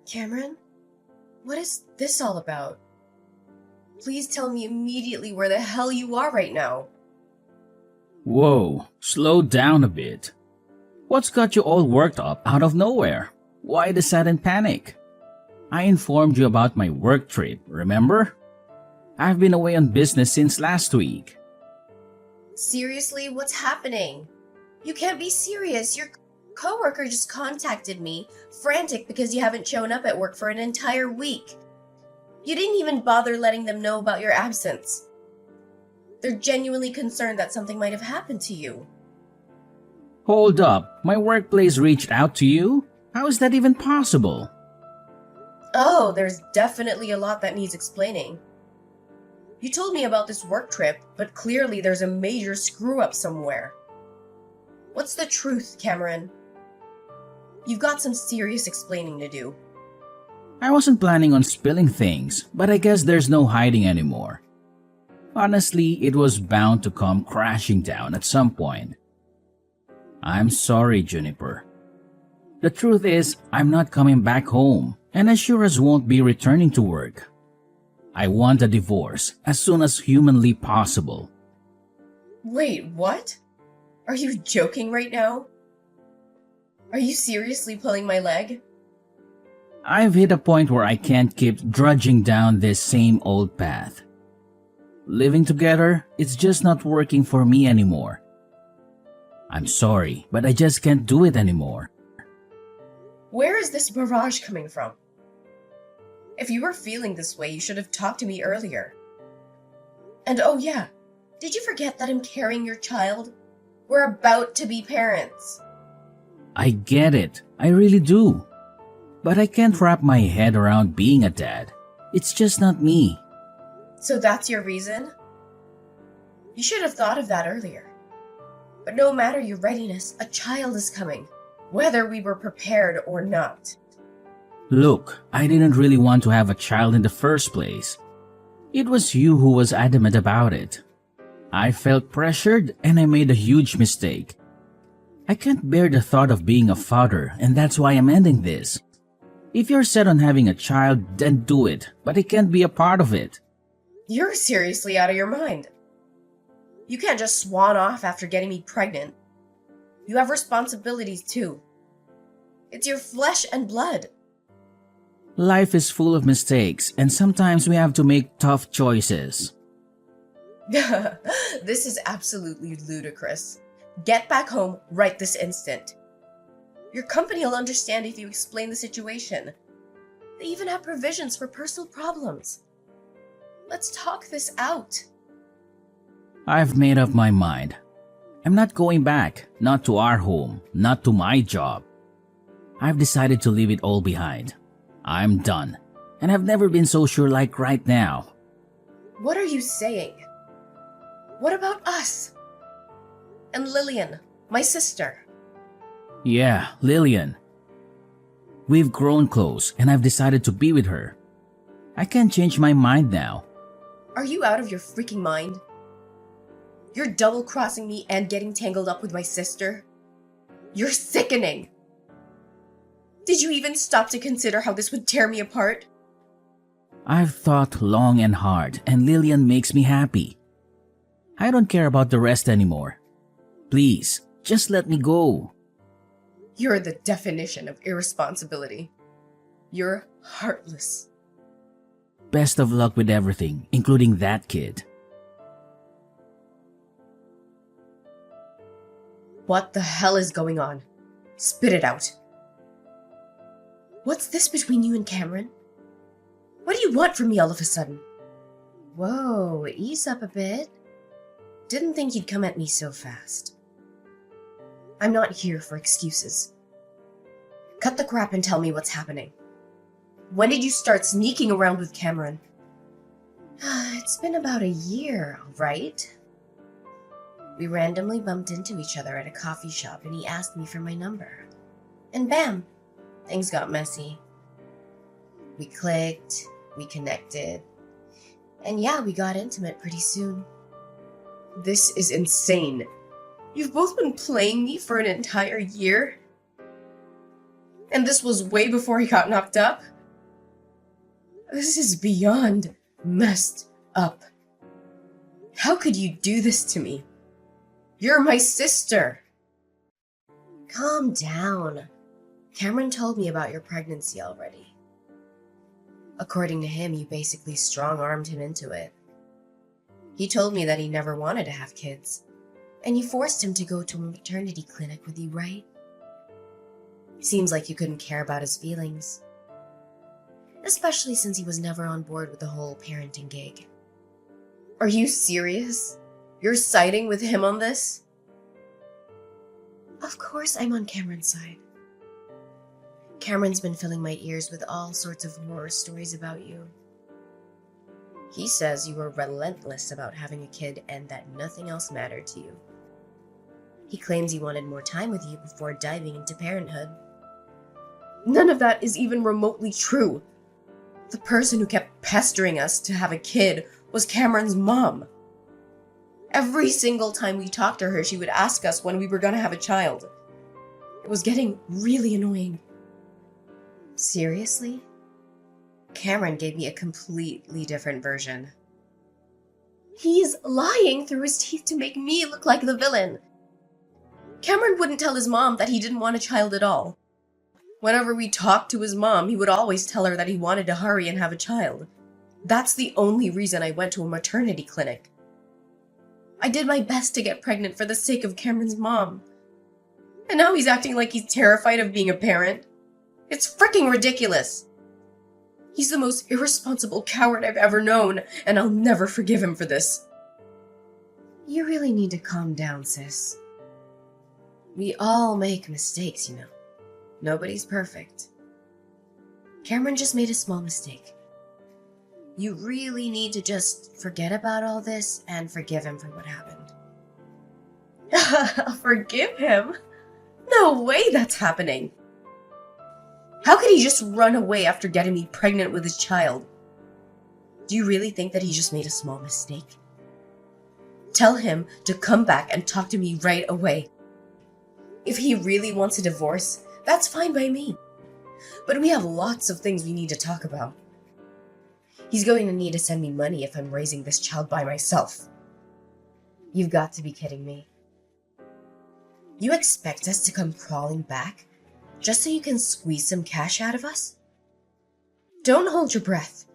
Cameron, what is this all about? Please tell me immediately where the hell you are right now. Whoa, slow down a bit. What's got you all worked up out of nowhere? Why the sudden panic? I informed you about my work trip, remember? I've been away on business since last week. Seriously, what's happening? You can't be serious. Your coworker just contacted me, frantic because you haven't shown up at work for an entire week. You didn't even bother letting them know about your absence. They're genuinely concerned that something might have happened to you. Hold up, my workplace reached out to you? How is that even possible? Oh, there's definitely a lot that needs explaining. You told me about this work trip, but clearly there's a major screw-up somewhere. What's the truth, Cameron? You've got some serious explaining to do. I wasn't planning on spilling things, but I guess there's no hiding anymore. Honestly, it was bound to come crashing down at some point. I'm sorry, Juniper. The truth is, I'm not coming back home, and I sure as won't be returning to work. I want a divorce as soon as humanly possible. Wait, what? Are you joking right now? Are you seriously pulling my leg? I've hit a point where I can't keep drudging down this same old path. Living together, it's just not working for me anymore. I'm sorry, but I just can't do it anymore. Where is this barrage coming from? If you were feeling this way, you should have talked to me earlier. And oh yeah, did you forget that I'm carrying your child? We're about to be parents. I get it, I really do. But I can't wrap my head around being a dad. It's just not me. So that's your reason? You should have thought of that earlier. But no matter your readiness, a child is coming, whether we were prepared or not. Look, I didn't really want to have a child in the first place. It was you who was adamant about it. I felt pressured and I made a huge mistake. I can't bear the thought of being a father, and that's why I'm ending this. If you're set on having a child, then do it, but I can't be a part of it. You're seriously out of your mind. You can't just swan off after getting me pregnant. You have responsibilities too. It's your flesh and blood. Life is full of mistakes, and sometimes we have to make tough choices. This is absolutely ludicrous. Get back home right this instant. Your company will understand if you explain the situation. They even have provisions for personal problems. Let's talk this out. I've made up my mind. I'm not going back, not to our home, not to my job. I've decided to leave it all behind. I'm done, and I've never been so sure like right now. What are you saying? What about us? And Lillian, my sister. Yeah, Lillian. We've grown close, and I've decided to be with her. I can't change my mind now. Are you out of your freaking mind? You're double-crossing me and getting tangled up with my sister? You're sickening! Did you even stop to consider how this would tear me apart? I've thought long and hard, and Lillian makes me happy. I don't care about the rest anymore. Please, just let me go. You're the definition of irresponsibility. You're heartless. Best of luck with everything, including that kid. What the hell is going on? Spit it out. What's this between you and Cameron? What do you want from me all of a sudden? Whoa, ease up a bit. Didn't think you'd come at me so fast. I'm not here for excuses. Cut the crap and tell me what's happening. When did you start sneaking around with Cameron? It's been about a year, right? We randomly bumped into each other at a coffee shop and he asked me for my number. And bam, things got messy. We clicked, we connected, and yeah, we got intimate pretty soon. This is insane. You've both been playing me for an entire year? And this was way before he got knocked up? This is beyond messed up. How could you do this to me? You're my sister. Calm down. Cameron told me about your pregnancy already. According to him, you basically strong-armed him into it. He told me that he never wanted to have kids, and you forced him to go to a maternity clinic with you, right? Seems like you couldn't care about his feelings. Especially since he was never on board with the whole parenting gig. Are you serious? You're siding with him on this? Of course I'm on Cameron's side. Cameron's been filling my ears with all sorts of horror stories about you. He says you were relentless about having a kid and that nothing else mattered to you. He claims he wanted more time with you before diving into parenthood. None of that is even remotely true. The person who kept pestering us to have a kid was Cameron's mom. Every single time we talked to her, she would ask us when we were gonna have a child. It was getting really annoying. Seriously? Cameron gave me a completely different version. He's lying through his teeth to make me look like the villain. Cameron wouldn't tell his mom that he didn't want a child at all. Whenever we talked to his mom, he would always tell her that he wanted to hurry and have a child. That's the only reason I went to a maternity clinic. I did my best to get pregnant for the sake of Cameron's mom. And now he's acting like he's terrified of being a parent. It's freaking ridiculous. He's the most irresponsible coward I've ever known, and I'll never forgive him for this. You really need to calm down, sis. We all make mistakes, you know. Nobody's perfect. Cameron just made a small mistake. You really need to just forget about all this and forgive him for what happened. Forgive him? No way that's happening. How could he just run away after getting me pregnant with his child? Do you really think that he just made a small mistake? Tell him to come back and talk to me right away. If he really wants a divorce, that's fine by me. But we have lots of things we need to talk about. He's going to need to send me money if I'm raising this child by myself. You've got to be kidding me. You expect us to come crawling back just so you can squeeze some cash out of us? Don't hold your breath.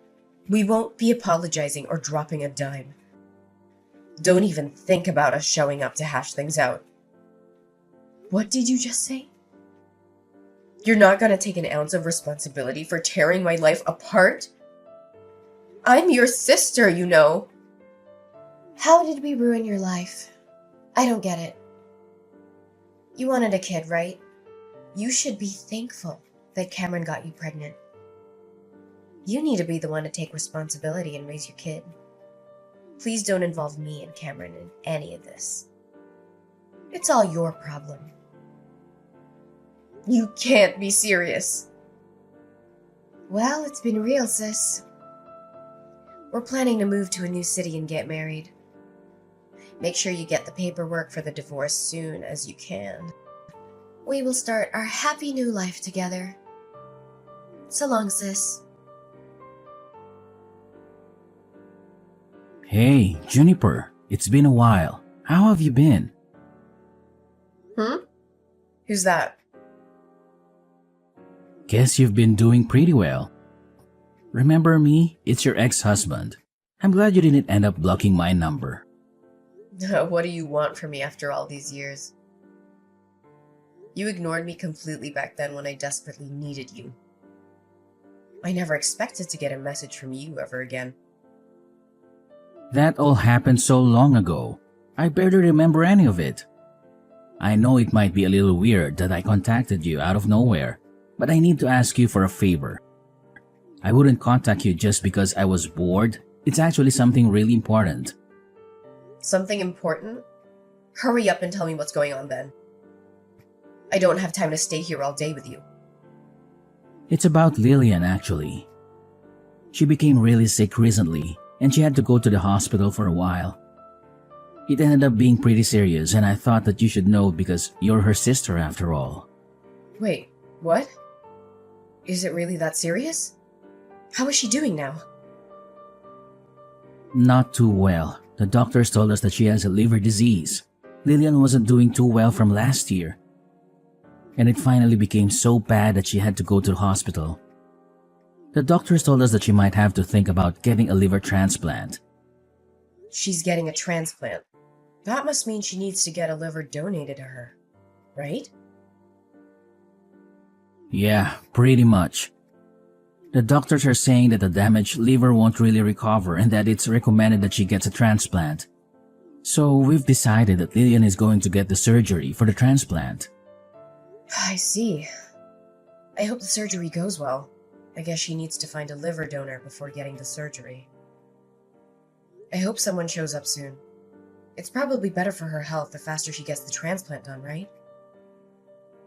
We won't be apologizing or dropping a dime. Don't even think about us showing up to hash things out. What did you just say? You're not gonna take an ounce of responsibility for tearing my life apart? I'm your sister, you know. How did we ruin your life? I don't get it. You wanted a kid, right? You should be thankful that Cameron got you pregnant. You need to be the one to take responsibility and raise your kid. Please don't involve me and Cameron in any of this. It's all your problem. You can't be serious. Well, it's been real, sis. We're planning to move to a new city and get married. Make sure you get the paperwork for the divorce soon as you can. We will start our happy new life together. So long, sis. Hey, Juniper, it's been a while. How have you been? Who's that? Guess you've been doing pretty well. Remember me? It's your ex-husband. I'm glad you didn't end up blocking my number. What do you want from me after all these years? You ignored me completely back then when I desperately needed you. I never expected to get a message from you ever again. That all happened so long ago. I barely remember any of it. I know it might be a little weird that I contacted you out of nowhere, but I need to ask you for a favor. I wouldn't contact you just because I was bored. It's actually something really important. Something important? Hurry up and tell me what's going on then. I don't have time to stay here all day with you. It's about Lillian, actually. She became really sick recently, and she had to go to the hospital for a while. It ended up being pretty serious, and I thought that you should know because you're her sister after all. Wait, what? Is it really that serious? How is she doing now? Not too well. The doctors told us that she has a liver disease. Lillian wasn't doing too well from last year. And it finally became so bad that she had to go to the hospital. The doctors told us that she might have to think about getting a liver transplant. She's getting a transplant. That must mean she needs to get a liver donated to her, right? Yeah, pretty much. The doctors are saying that the damaged liver won't really recover and that it's recommended that she gets a transplant. So we've decided that Lillian is going to get the surgery for the transplant. I see. I hope the surgery goes well. I guess she needs to find a liver donor before getting the surgery. I hope someone shows up soon. It's probably better for her health the faster she gets the transplant done, right?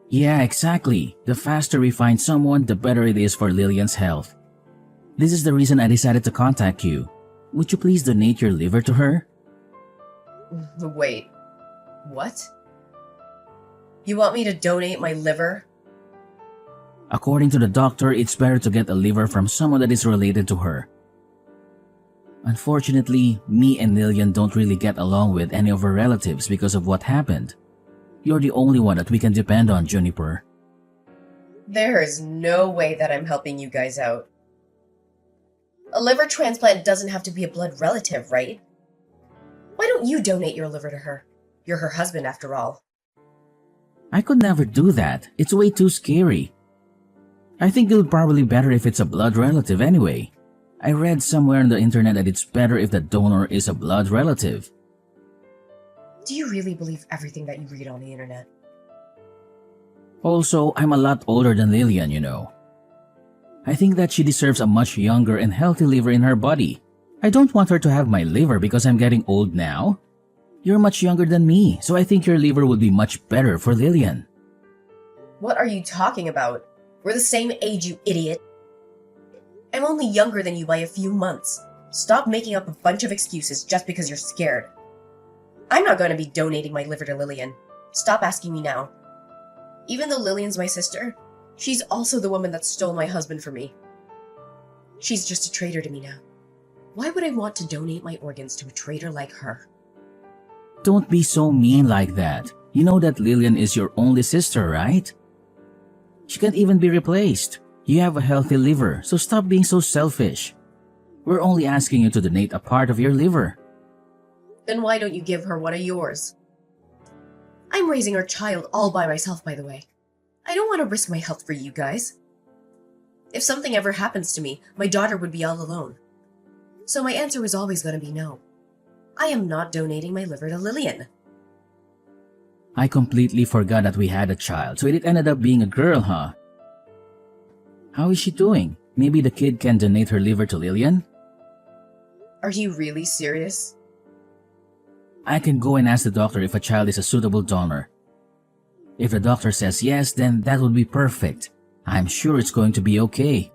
Yeah, exactly. The faster we find someone, the better it is for Lillian's health. This is the reason I decided to contact you. Would you please donate your liver to her? Wait, what? You want me to donate my liver? According to the doctor, it's better to get a liver from someone that is related to her. Unfortunately, me and Lillian don't really get along with any of her relatives because of what happened. You're the only one that we can depend on, Juniper. There is no way that I'm helping you guys out. A liver transplant doesn't have to be a blood relative, right? Why don't you donate your liver to her? You're her husband, after all. I could never do that. It's way too scary. I think it'll probably be better if it's a blood relative anyway. I read somewhere on the internet that it's better if the donor is a blood relative. Do you really believe everything that you read on the internet? Also, I'm a lot older than Lillian, you know. I think that she deserves a much younger and healthy liver in her body. I don't want her to have my liver because I'm getting old now. You're much younger than me, so I think your liver would be much better for Lillian. What are you talking about? We're the same age, you idiot. I'm only younger than you by a few months. Stop making up a bunch of excuses just because you're scared. I'm not going to be donating my liver to Lillian. Stop asking me now. Even though Lillian's my sister, she's also the woman that stole my husband from me. She's just a traitor to me now. Why would I want to donate my organs to a traitor like her? Don't be so mean like that. You know that Lillian is your only sister, right? She can't even be replaced. You have a healthy liver, so stop being so selfish. We're only asking you to donate a part of your liver. Then why don't you give her one of yours? I'm raising our child all by myself, by the way. I don't want to risk my health for you guys. If something ever happens to me, my daughter would be all alone. So my answer was always going to be no. I am not donating my liver to Lillian. I completely forgot that we had a child, so it ended up being a girl, huh? How is she doing? Maybe the kid can donate her liver to Lillian? Are you really serious? I can go and ask the doctor if a child is a suitable donor. If the doctor says yes, then that would be perfect. I'm sure it's going to be okay.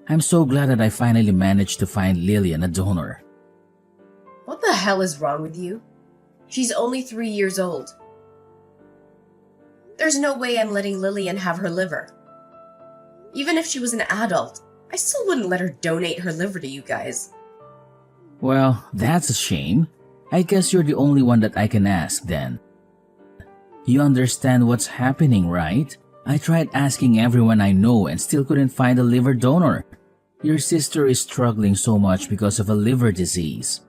I'm so glad that I finally managed to find Lillian a donor. What the hell is wrong with you? She's only 3 years old. There's no way I'm letting Lillian have her liver. Even if she was an adult, I still wouldn't let her donate her liver to you guys. Well, that's a shame. I guess you're the only one that I can ask then. You understand what's happening, right? I tried asking everyone I know and still couldn't find a liver donor. Your sister is struggling so much because of a liver disease.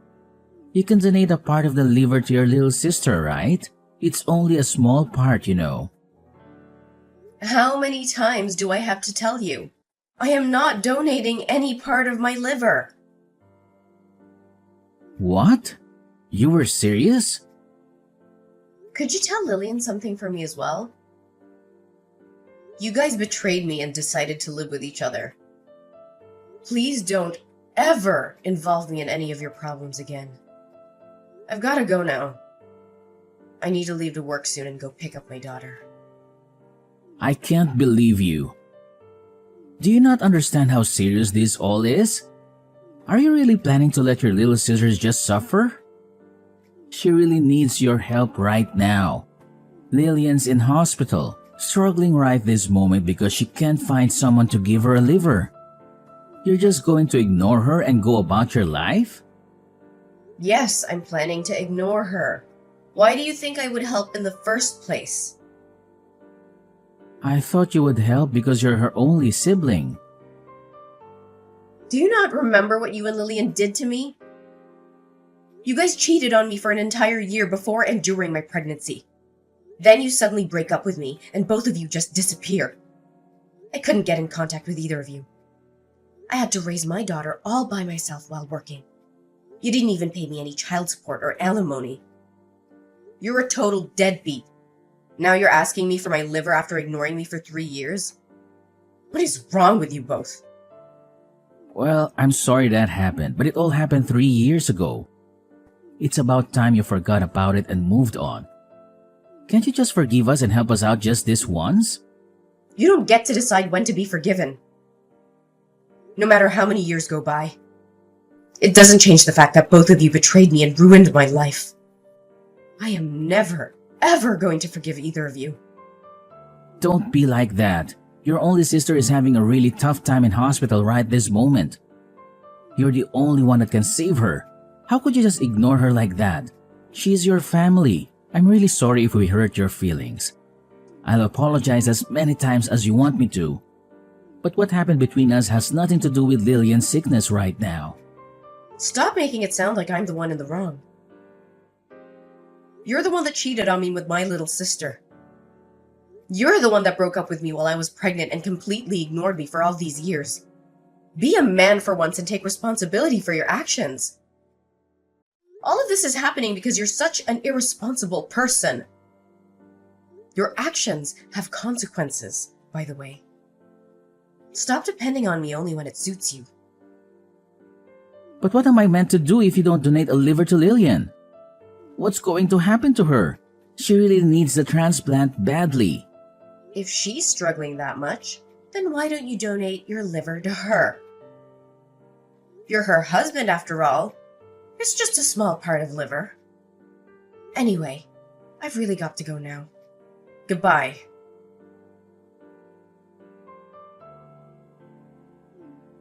You can donate a part of the liver to your little sister, right? It's only a small part, you know. How many times do I have to tell you? I am not donating any part of my liver. What? You were serious? Could you tell Lillian something for me as well? You guys betrayed me and decided to live with each other. Please don't ever involve me in any of your problems again. I've got to go now. I need to leave to work soon and go pick up my daughter. I can't believe you. Do you not understand how serious this all is? Are you really planning to let your little sisters just suffer? She really needs your help right now. Lillian's in hospital, struggling right this moment because she can't find someone to give her a liver. You're just going to ignore her and go about your life? Yes, I'm planning to ignore her. Why do you think I would help in the first place? I thought you would help because you're her only sibling. Do you not remember what you and Lillian did to me? You guys cheated on me for an entire year before and during my pregnancy. Then you suddenly break up with me, and both of you just disappear. I couldn't get in contact with either of you. I had to raise my daughter all by myself while working. You didn't even pay me any child support or alimony. You're a total deadbeat. Now you're asking me for my liver after ignoring me for 3 years? What is wrong with you both? Well, I'm sorry that happened, but it all happened 3 years ago. It's about time you forgot about it and moved on. Can't you just forgive us and help us out just this once? You don't get to decide when to be forgiven. No matter how many years go by. It doesn't change the fact that both of you betrayed me and ruined my life. I am never, ever going to forgive either of you. Don't be like that. Your only sister is having a really tough time in hospital right this moment. You're the only one that can save her. How could you just ignore her like that? She's your family. I'm really sorry if we hurt your feelings. I'll apologize as many times as you want me to. But what happened between us has nothing to do with Lillian's sickness right now. Stop making it sound like I'm the one in the wrong. You're the one that cheated on me with my little sister. You're the one that broke up with me while I was pregnant and completely ignored me for all these years. Be a man for once and take responsibility for your actions. All of this is happening because you're such an irresponsible person. Your actions have consequences, by the way. Stop depending on me only when it suits you. But what am I meant to do if you don't donate a liver to Lillian? What's going to happen to her? She really needs the transplant badly. If she's struggling that much, then why don't you donate your liver to her? You're her husband after all. It's just a small part of liver. Anyway, I've really got to go now. Goodbye.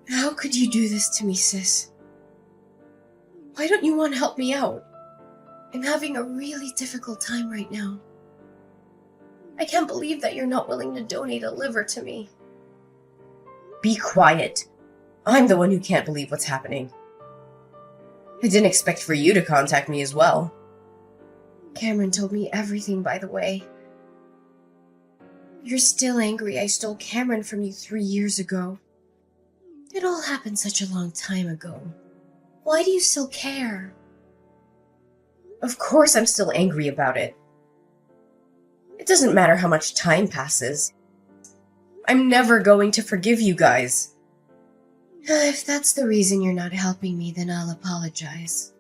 How could you do this to me, sis? Why don't you want to help me out? I'm having a really difficult time right now. I can't believe that you're not willing to donate a liver to me. Be quiet. I'm the one who can't believe what's happening. I didn't expect for you to contact me as well. Cameron told me everything, by the way. You're still angry I stole Cameron from you 3 years ago. It all happened such a long time ago. Why do you still care? Of course I'm still angry about it. It doesn't matter how much time passes. I'm never going to forgive you guys. If that's the reason you're not helping me, then I'll apologize.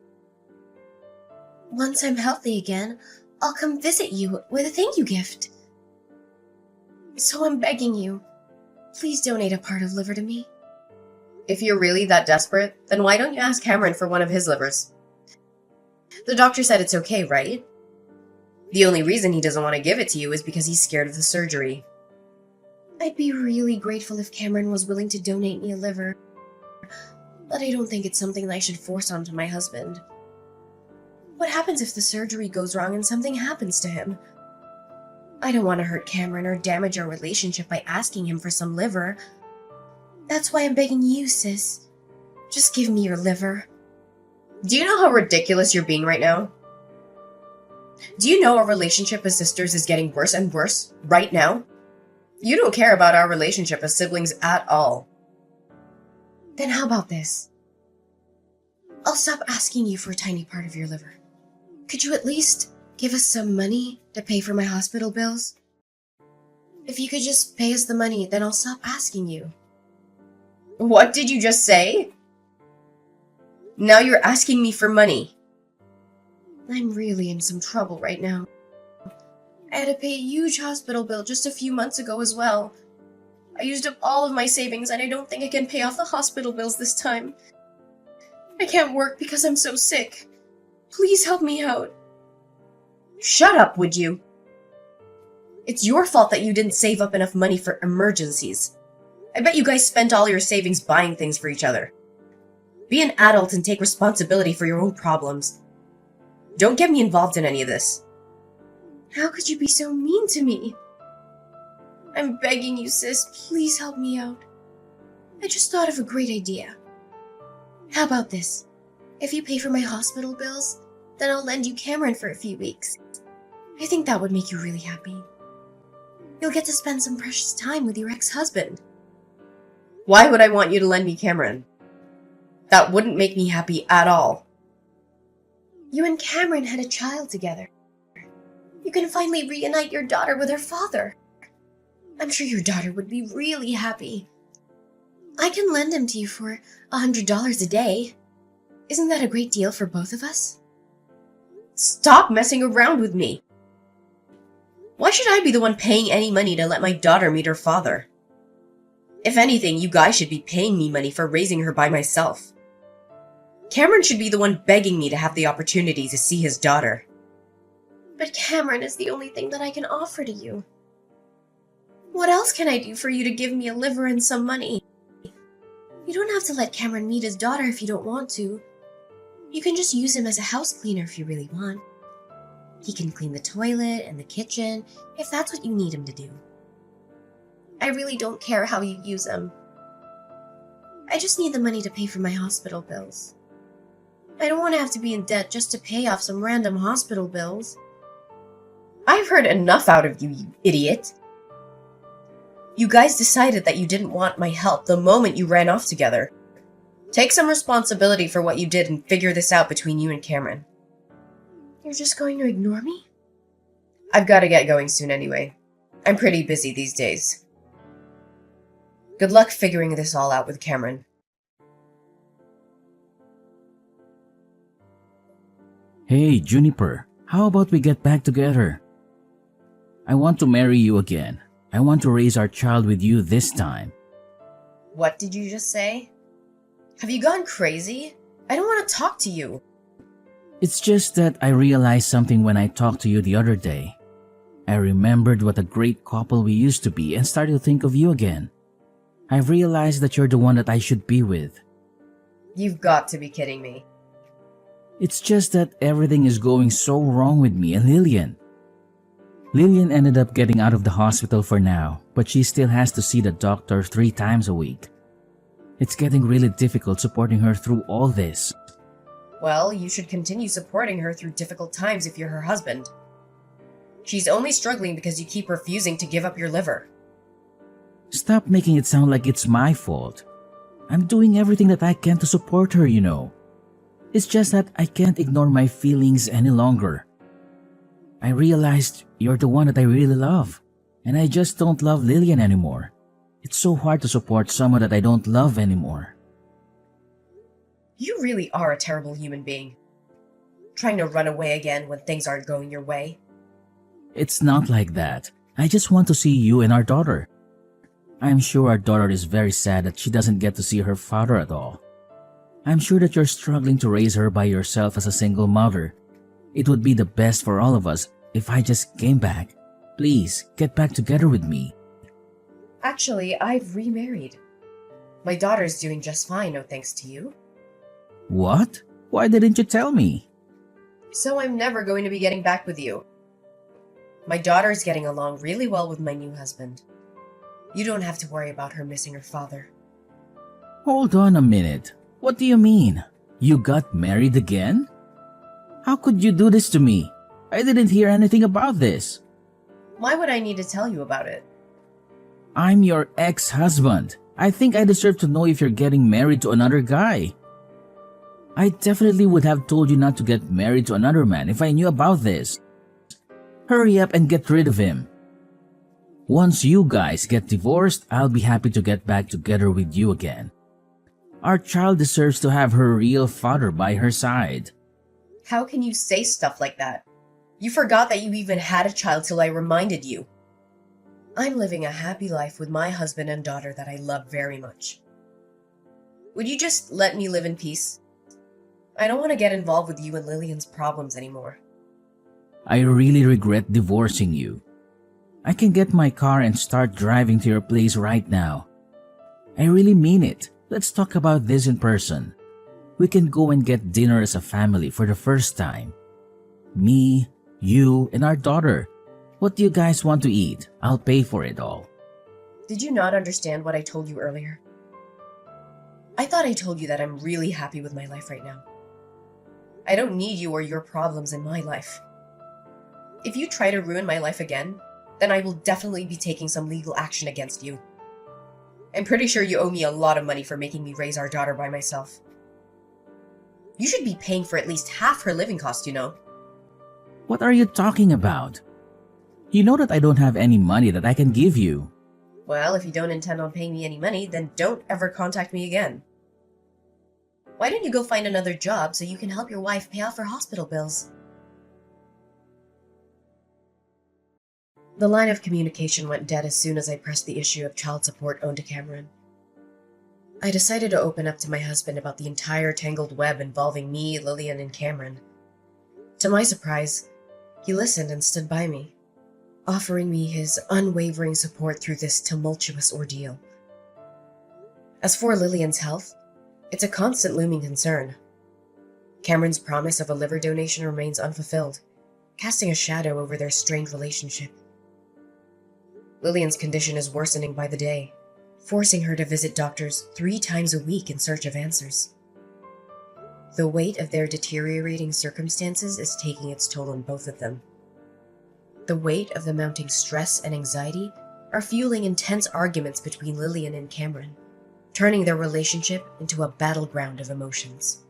Once I'm healthy again, I'll come visit you with a thank you gift. So I'm begging you, please donate a part of liver to me. If you're really that desperate, then why don't you ask Cameron for one of his livers? The doctor said it's okay, right? The only reason he doesn't want to give it to you is because he's scared of the surgery. I'd be really grateful if Cameron was willing to donate me a liver, but I don't think it's something I should force onto my husband. What happens if the surgery goes wrong and something happens to him? I don't want to hurt Cameron or damage our relationship by asking him for some liver. That's why I'm begging you, sis. Just give me your liver. Do you know how ridiculous you're being right now? Do you know our relationship as sisters is getting worse and worse right now? You don't care about our relationship as siblings at all. Then how about this? I'll stop asking you for a tiny part of your liver. Could you at least give us some money to pay for my hospital bills? If you could just pay us the money, then I'll stop asking you. What did you just say? Now you're asking me for money. I'm really in some trouble right now. I had to pay a huge hospital bill just a few months ago as well. I used up all of my savings and I don't think I can pay off the hospital bills this time. I can't work because I'm so sick. Please help me out. Shut up, would you? It's your fault that you didn't save up enough money for emergencies. I bet you guys spent all your savings buying things for each other. Be an adult and take responsibility for your own problems. Don't get me involved in any of this. How could you be so mean to me? I'm begging you, sis, please help me out. I just thought of a great idea. How about this? If you pay for my hospital bills, then I'll lend you Cameron for a few weeks. I think that would make you really happy. You'll get to spend some precious time with your ex-husband. Why would I want you to lend me Cameron? That wouldn't make me happy at all. You and Cameron had a child together. You can finally reunite your daughter with her father. I'm sure your daughter would be really happy. I can lend him to you for $100 a day. Isn't that a great deal for both of us? Stop messing around with me. Why should I be the one paying any money to let my daughter meet her father? If anything, you guys should be paying me money for raising her by myself. Cameron should be the one begging me to have the opportunity to see his daughter. But Cameron is the only thing that I can offer to you. What else can I do for you to give me a liver and some money? You don't have to let Cameron meet his daughter if you don't want to. You can just use him as a house cleaner if you really want. He can clean the toilet and the kitchen if that's what you need him to do. I really don't care how you use him. I just need the money to pay for my hospital bills. I don't want to have to be in debt just to pay off some random hospital bills. I've heard enough out of you, you idiot. You guys decided that you didn't want my help the moment you ran off together. Take some responsibility for what you did and figure this out between you and Cameron. You're just going to ignore me? I've got to get going soon anyway. I'm pretty busy these days. Good luck figuring this all out with Cameron. Hey, Juniper, how about we get back together? I want to marry you again. I want to raise our child with you this time. What did you just say? Have you gone crazy? I don't want to talk to you. It's just that I realized something when I talked to you the other day. I remembered what a great couple we used to be and started to think of you again. I've realized that you're the one that I should be with. You've got to be kidding me. It's just that everything is going so wrong with me and Lillian. Lillian ended up getting out of the hospital for now, but she still has to see the doctor 3 times a week. It's getting really difficult supporting her through all this. Well, you should continue supporting her through difficult times if you're her husband. She's only struggling because you keep refusing to give up your liver. Stop making it sound like it's my fault. I'm doing everything that I can to support her, you know. It's just that I can't ignore my feelings any longer. I realized you're the one that I really love, and I just don't love Lillian anymore. It's so hard to support someone that I don't love anymore. You really are a terrible human being. Trying to run away again when things aren't going your way. It's not like that. I just want to see you and our daughter. I'm sure our daughter is very sad that she doesn't get to see her father at all. I'm sure that you're struggling to raise her by yourself as a single mother. It would be the best for all of us if I just came back. Please, get back together with me. Actually, I've remarried. My daughter's doing just fine, no thanks to you. What? Why didn't you tell me? So I'm never going to be getting back with you. My daughter's getting along really well with my new husband. You don't have to worry about her missing her father. Hold on a minute. What do you mean? You got married again? How could you do this to me? I didn't hear anything about this. Why would I need to tell you about it? I'm your ex-husband. I think I deserve to know if you're getting married to another guy. I definitely would have told you not to get married to another man if I knew about this. Hurry up and get rid of him. Once you guys get divorced, I'll be happy to get back together with you again. Our child deserves to have her real father by her side. How can you say stuff like that? You forgot that you even had a child till I reminded you. I'm living a happy life with my husband and daughter that I love very much. Would you just let me live in peace? I don't want to get involved with you and Lillian's problems anymore. I really regret divorcing you. I can get my car and start driving to your place right now. I really mean it. Let's talk about this in person. We can go and get dinner as a family for the first time. Me, you, and our daughter. What do you guys want to eat? I'll pay for it all. Did you not understand what I told you earlier? I thought I told you that I'm really happy with my life right now. I don't need you or your problems in my life. If you try to ruin my life again, then I will definitely be taking some legal action against you. I'm pretty sure you owe me a lot of money for making me raise our daughter by myself. You should be paying for at least half her living costs, you know. What are you talking about? You know that I don't have any money that I can give you. Well, if you don't intend on paying me any money, then don't ever contact me again. Why don't you go find another job so you can help your wife pay off her hospital bills? The line of communication went dead as soon as I pressed the issue of child support owed to Cameron. I decided to open up to my husband about the entire tangled web involving me, Lillian, and Cameron. To my surprise, he listened and stood by me, offering me his unwavering support through this tumultuous ordeal. As for Lillian's health, it's a constant looming concern. Cameron's promise of a liver donation remains unfulfilled, casting a shadow over their strained relationship. Lillian's condition is worsening by the day, forcing her to visit doctors 3 times a week in search of answers. The weight of their deteriorating circumstances is taking its toll on both of them. The weight of the mounting stress and anxiety are fueling intense arguments between Lillian and Cameron, turning their relationship into a battleground of emotions.